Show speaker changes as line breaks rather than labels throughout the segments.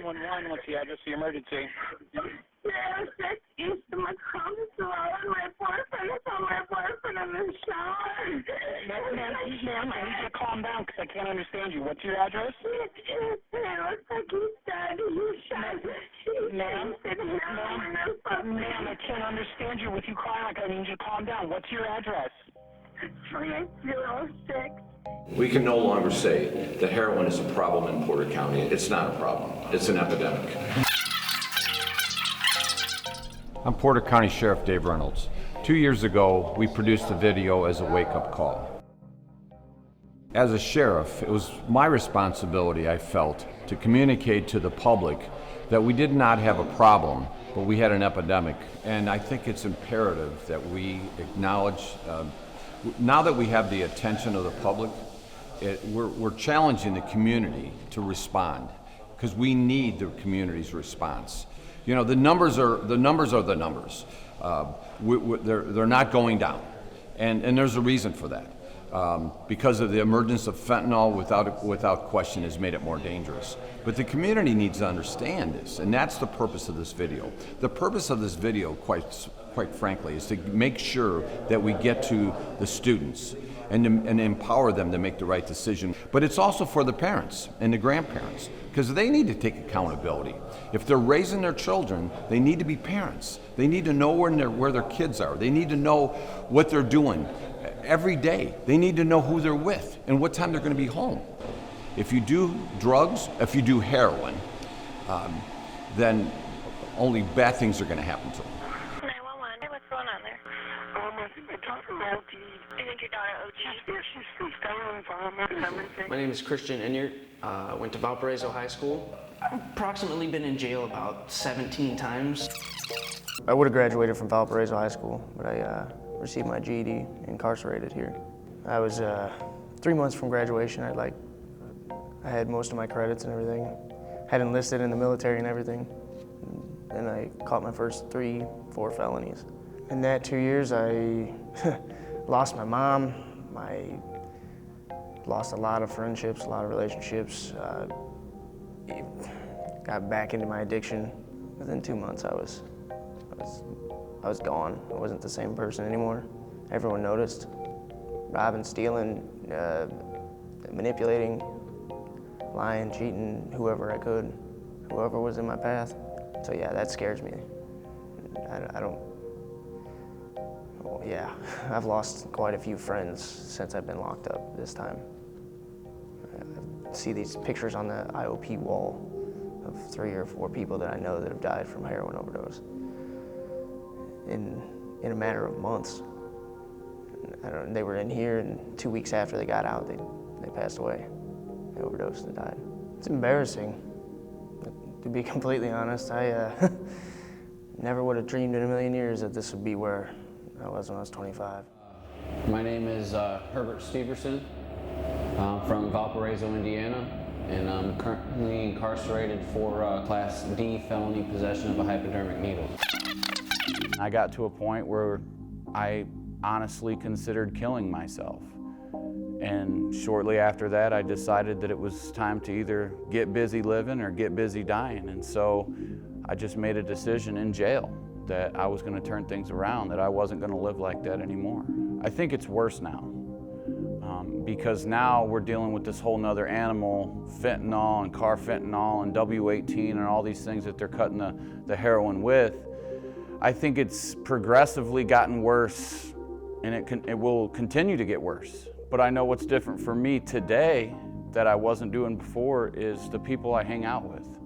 911, what's the address of the emergency?
06 East Macomb Road. My boyfriend is on my boyfriend in the shower.
Ma'am, I need you to calm down because I can't understand you. What's your address?
It looks like he's dead. He shot.
Ma'am, I can't understand you with you crying like I need you to calm down. What's your address?
306.
We can no longer say that heroin is a problem in Porter County. It's not a problem. It's an epidemic.
I'm Porter County Sheriff Dave Reynolds. 2 years ago, we produced a video as a wake-up call. As a sheriff, it was my responsibility, I felt, to communicate to the public that we did not have a problem, but we had an epidemic. And I think it's imperative that we acknowledge, now that we have the attention of the public, we're challenging the community to respond, because we need the community's response. You know, the numbers are the numbers. They're not going down, and there's a reason for that. Because of the emergence of fentanyl, without question, has made it more dangerous. But the community needs to understand this, and that's the purpose of this video. The purpose of this video, quite frankly, is to make sure that we get to the students and empower them to make the right decision. But it's also for the parents and the grandparents, because they need to take accountability. If they're raising their children, they need to be parents. They need to know where their kids are. They need to know what they're doing every day. They need to know who they're with and what time they're going to be home. If you do drugs, if you do heroin, then only bad things are going to happen to them.
911. What's going on there?
I think my daughter OD.
You think your daughter OG?
Yeah, she's still down, vomit and everything.
My name is Christian Enyart. Went to Valparaiso High School. I've approximately been in jail about 17 times.
I would have graduated from Valparaiso High School, but I received my GED incarcerated here. I was 3 months from graduation. I had most of my credits and everything. Had enlisted in the military and everything. And I caught my first 3-4 felonies. In that 2 years, I lost my mom. I lost a lot of friendships, a lot of relationships. Got back into my addiction. Within 2 months, I was gone. I wasn't the same person anymore. Everyone noticed. Robbing, stealing, manipulating, lying, cheating, whoever I could, whoever was in my path. So yeah, that scares me. Yeah, I've lost quite a few friends since I've been locked up this time. I see these pictures on the IOP wall of 3 or 4 people that I know that have died from heroin overdose in a matter of months. They were in here, and 2 weeks after they got out, they passed away. They overdosed and died. It's embarrassing, to be completely honest. I never would have dreamed in a million years that this would be where I was when I was 25.
My name is Herbert Steverson. I'm from Valparaiso, Indiana, and I'm currently incarcerated for Class D felony possession of a hypodermic needle.
I got to a point where I honestly considered killing myself. And shortly after that, I decided that it was time to either get busy living or get busy dying. And so I just made a decision in jail that I was going to turn things around, that I wasn't going to live like that anymore. I think it's worse now, because now we're dealing with this whole nother animal, fentanyl and carfentanil and W18 and all these things that they're cutting the heroin with. I think it's progressively gotten worse, and it will continue to get worse. But I know what's different for me today that I wasn't doing before is the people I hang out with.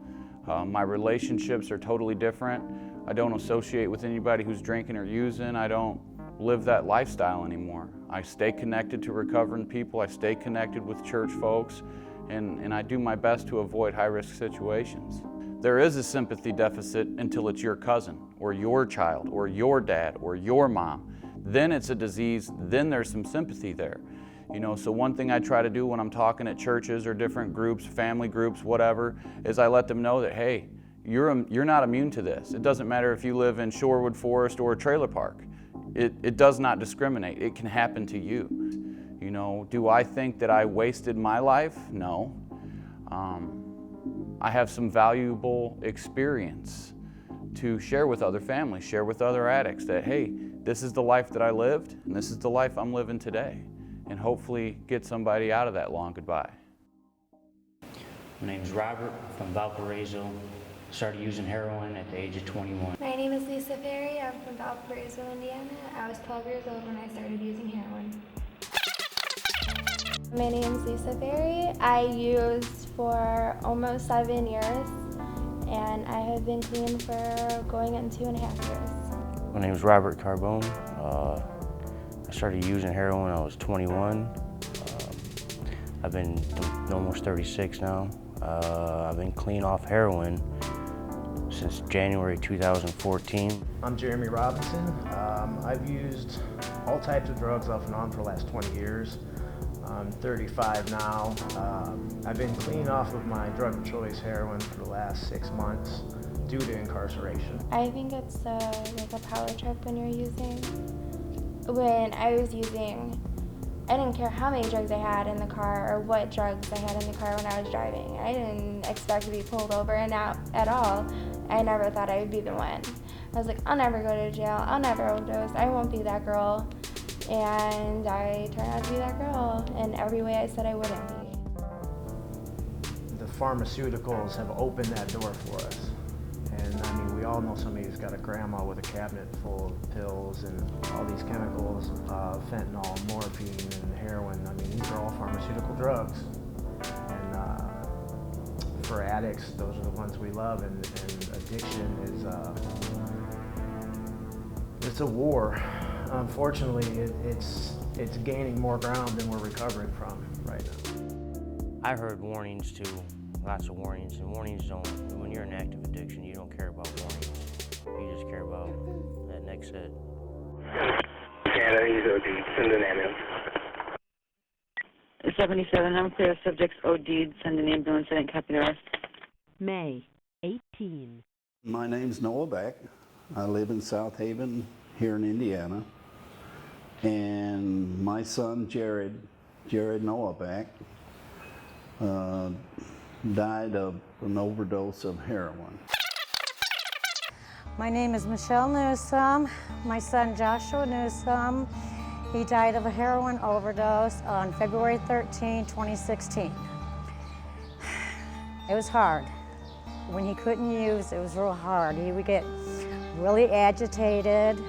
My relationships are totally different. I don't associate with anybody who's drinking or using. I don't live that lifestyle anymore. I stay connected to recovering people. I stay connected with church folks, and I do my best to avoid high-risk situations. There is a sympathy deficit until it's your cousin or your child or your dad or your mom. Then it's a disease, then there's some sympathy there. You know, so one thing I try to do when I'm talking at churches or different groups, family groups, whatever, is I let them know that, hey, you're not immune to this. It doesn't matter if you live in Shorewood Forest or a trailer park. It does not discriminate. It can happen to you. You know, do I think that I wasted my life? No. I have some valuable experience to share with other families, share with other addicts that, hey, this is the life that I lived and this is the life I'm living today, and hopefully get somebody out of that long goodbye.
My name is Robert from Valparaiso. Started using heroin at the age of 21.
My name is Lisa Ferry. I'm from Valparaiso, Indiana. I was 12 years old when I started using heroin. My name is Lisa Ferry. I used for almost 7 years, and I have been clean for going on 2.5 years.
My name is Robert Carbone. I started using heroin when I was 21. I've been almost 36 now. I've been clean off heroin since January 2014.
I'm Jeremy Robinson. I've used all types of drugs off and on for the last 20 years. I'm 35 now. I've been clean off of my drug of choice, heroin, for the last 6 months due to incarceration.
I think it's like a power trip when you're using. When I was using, I didn't care how many drugs I had in the car or what drugs I had in the car when I was driving. I didn't expect to be pulled over and out at all. I never thought I would be the one. I was like, I'll never go to jail, I'll never overdose, I won't be that girl. And I turned out to be that girl in every way I said I wouldn't be.
The pharmaceuticals have opened that door for us. And I mean, we all know somebody who's got a grandma with a cabinet full of pills and all these chemicals, fentanyl, morphine, and heroin. I mean, these are all pharmaceutical drugs. And for addicts, those are the ones we love. And addiction is, it's a war. Unfortunately, it's gaining more ground than we're recovering from right now.
I heard warnings too, lots of warnings, and warnings don't, when you're in active addiction, you don't care about warnings. You just care about that next hit.
Canada, he's OD. Send an ambulance.
77, I'm clear. Subjects OD'd. Send an ambulance. I didn't copy the rest.
May 18.
My name's Noah Beck. I live in South Haven here in Indiana. And my son, Jared Noah Beck, died of an overdose of heroin.
My name is Michelle Newsome. My son Joshua Newsome, he died of a heroin overdose on February 13, 2016. It was hard. When he couldn't use, it was real hard. He would get really agitated.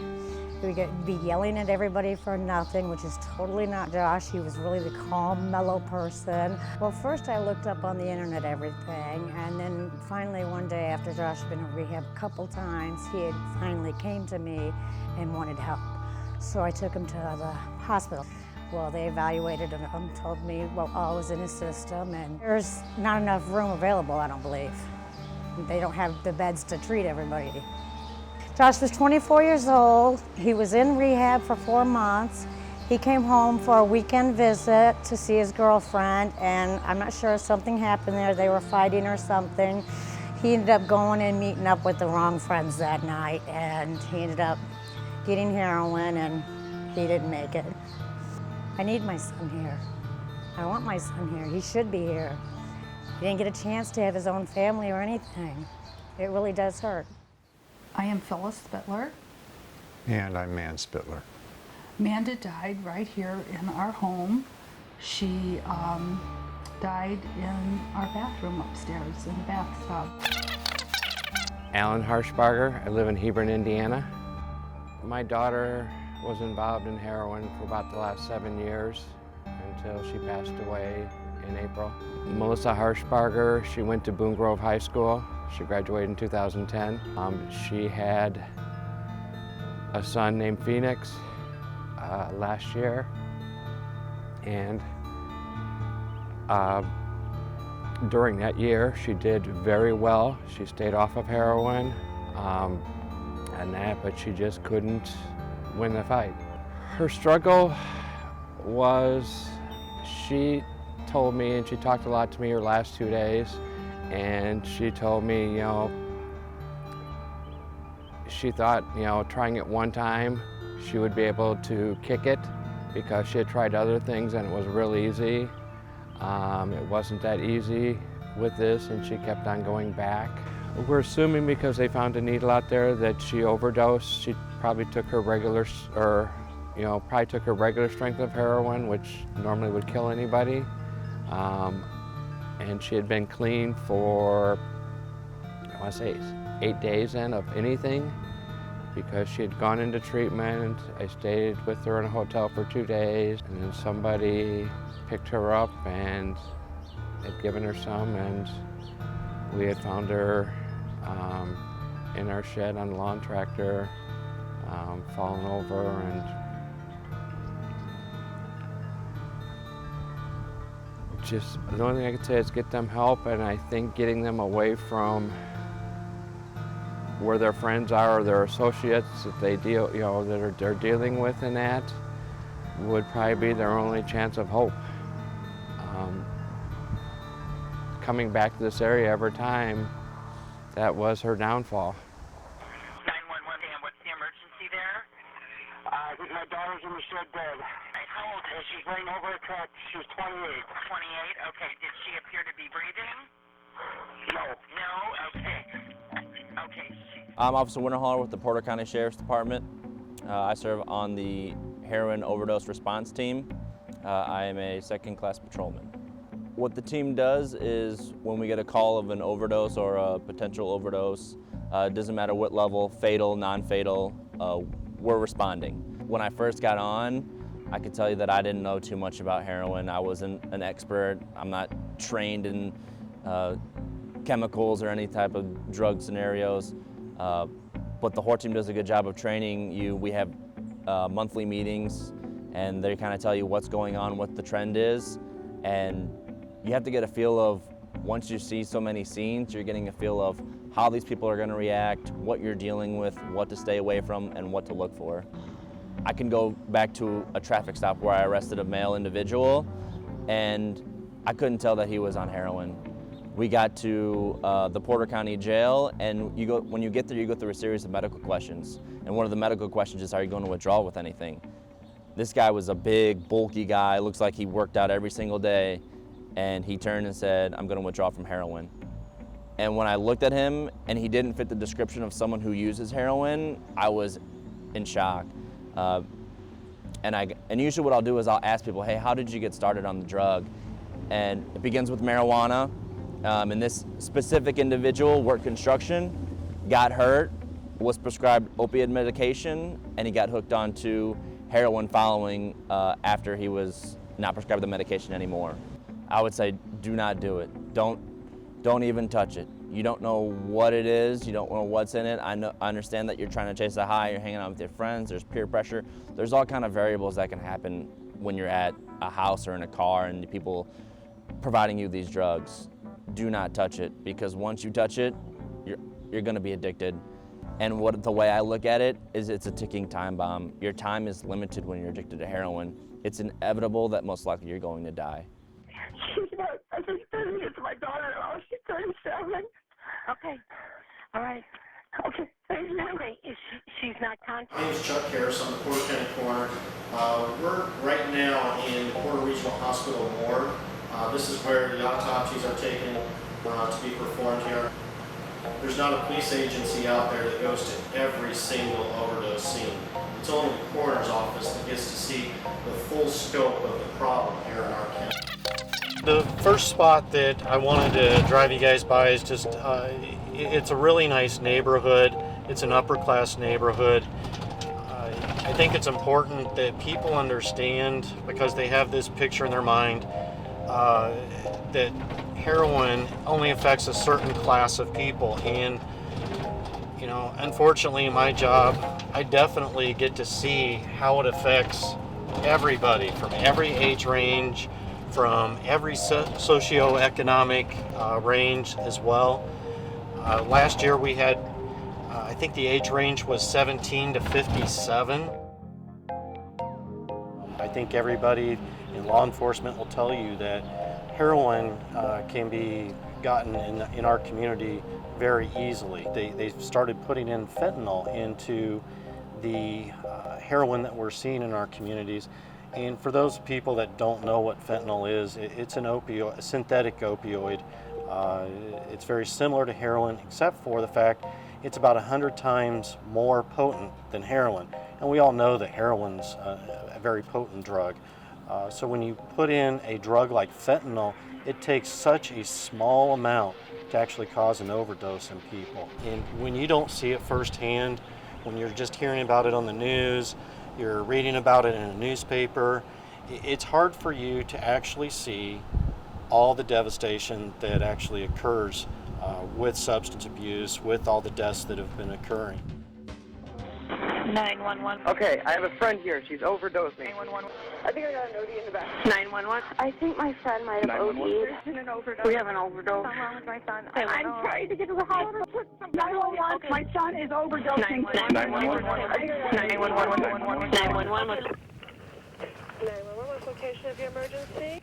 He would be yelling at everybody for nothing, which is totally not Josh. He was really the calm, mellow person. Well, first I looked up on the internet everything, and then finally one day after Josh had been in rehab a couple times, he had finally came to me and wanted help. So I took him to the hospital. Well, they evaluated him, told me what all was in his system, and there's not enough room available, I don't believe. They don't have the beds to treat everybody. Josh was 24 years old. He was in rehab for 4 months. He came home for a weekend visit to see his girlfriend, and I'm not sure if something happened there. They were fighting or something. He ended up going and meeting up with the wrong friends that night, and he ended up getting heroin, and he didn't make it. I need my son here. I want my son here. He should be here. He didn't get a chance to have his own family or anything. It really does hurt.
I am Phyllis Spittler.
And I'm Man Spittler.
Amanda died right here in our home. She died in our bathroom upstairs in the bathtub.
Alan Harshbarger. I live in Hebron, Indiana. My daughter was involved in heroin for about the last 7 years until she passed away in April. Melissa Harshbarger, she went to Boone Grove High School. She graduated in 2010. She had a son named Phoenix last year, and during that year she did very well. She stayed off of heroin but she just couldn't win the fight. Her struggle was, she told me, and she talked a lot to me her last 2 days, and she told me, you know, she thought, you know, trying it one time, she would be able to kick it because she had tried other things and it was real easy. It wasn't that easy. with this, and she kept on going back. We're assuming because they found a needle out there that she overdosed. She probably took her regular, probably took her regular strength of heroin, which normally would kill anybody. And she had been clean for, I want to say, 8 days then of anything, because she had gone into treatment. I stayed with her in a hotel for 2 days, and then somebody picked her up and had given her some, and we had found her in our shed on a lawn tractor, fallen over, and just the only thing I could say is get them help, and I think getting them away from where their friends are or their associates that they deal, they're dealing with in that would probably be their only chance of hope. Coming back to this area every time, that was her downfall.
911, and what's the emergency there? I think my daughter's in the shed dead. How old is she? She's laying over a truck. She's 28. 28, okay. Did she appear to be breathing? No. No? Okay. Okay.
I'm Officer Winterhaller with the Porter County Sheriff's Department. I serve on the heroin overdose response team. I am a second-class patrolman. What the team does is when we get a call of an overdose or a potential overdose, it doesn't matter what level, fatal, non-fatal, we're responding. When I first got on, I could tell you that I didn't know too much about heroin. I wasn't an expert. I'm not trained in chemicals or any type of drug scenarios. But the HOR team does a good job of training you. We have monthly meetings, and they kind of tell you what's going on, what the trend is, and you have to get a feel of, once you see so many scenes, you're getting a feel of how these people are going to react, what you're dealing with, what to stay away from, and what to look for. I can go back to a traffic stop where I arrested a male individual, and I couldn't tell that he was on heroin. We got to the Porter County Jail, and when you get there, you go through a series of medical questions. And one of the medical questions is, are you going to withdraw with anything? This guy was a big, bulky guy, looks like he worked out every single day, and he turned and said, I'm going to withdraw from heroin. And when I looked at him and he didn't fit the description of someone who uses heroin, I was in shock. And usually what I'll do is I'll ask people, hey, how did you get started on the drug? And it begins with marijuana. And this specific individual worked construction, got hurt, was prescribed opiate medication, and he got hooked onto heroin following after he was not prescribed the medication anymore. I would say, do not do it. Don't even touch it. You don't know what it is. You don't know what's in it. I understand that you're trying to chase a high. You're hanging out with your friends. There's peer pressure. There's all kind of variables that can happen when you're at a house or in a car and the people providing you these drugs. Do not touch it, because once you touch it, you're going to be addicted. And the way I look at it is it's a ticking time bomb. Your time is limited when you're addicted to heroin. It's inevitable that most likely you're going to die.
She's about, I think, 30 years. My daughter-in-law, she's 37.
Okay. All right.
Okay, thank you.
Okay, she's not conscious.
My name is Chuck Harris on the Porter County Corner. We're right now in the Porter Regional Hospital morgue. This is where the autopsies are taken to be performed here. There's not a police agency out there that goes to every single overdose scene. It's only the coroner's office that gets to see the full scope of the problem here in our county.
The first spot that I wanted to drive you guys by is just, it's a really nice neighborhood. It's an upper class neighborhood. I think it's important that people understand, because they have this picture in their mind, that heroin only affects a certain class of people. And, you know, unfortunately in my job, I definitely get to see how it affects everybody from every age range, from every socioeconomic range as well. Last year we had, I think the age range was 17 to 57. I think everybody in law enforcement will tell you that heroin can be gotten in our community very easily. They started putting in fentanyl into the heroin that we're seeing in our communities. And for those people that don't know what fentanyl is, it's an opioid, a synthetic opioid. It's very similar to heroin, except for the fact it's about 100 times more potent than heroin. And we all know that heroin's a very potent drug. So when you put in a drug like fentanyl, it takes such a small amount to actually cause an overdose in people. And when you don't see it firsthand, when you're just hearing about it on the news, you're reading about it in a newspaper, it's hard for you to actually see all the devastation that actually occurs with substance abuse, with all the deaths that have been occurring.
911.
Okay, I have a friend here. She's overdosing.
911.
I think I got an OD in the back.
911.
I think my friend might have OD'd.
There's been an overdose. We have an overdose.
What's wrong with my son?
I'm
trying to get to the hospital. 911. My son is overdosing.
911. 911. 911.
911. What's location of your emergency?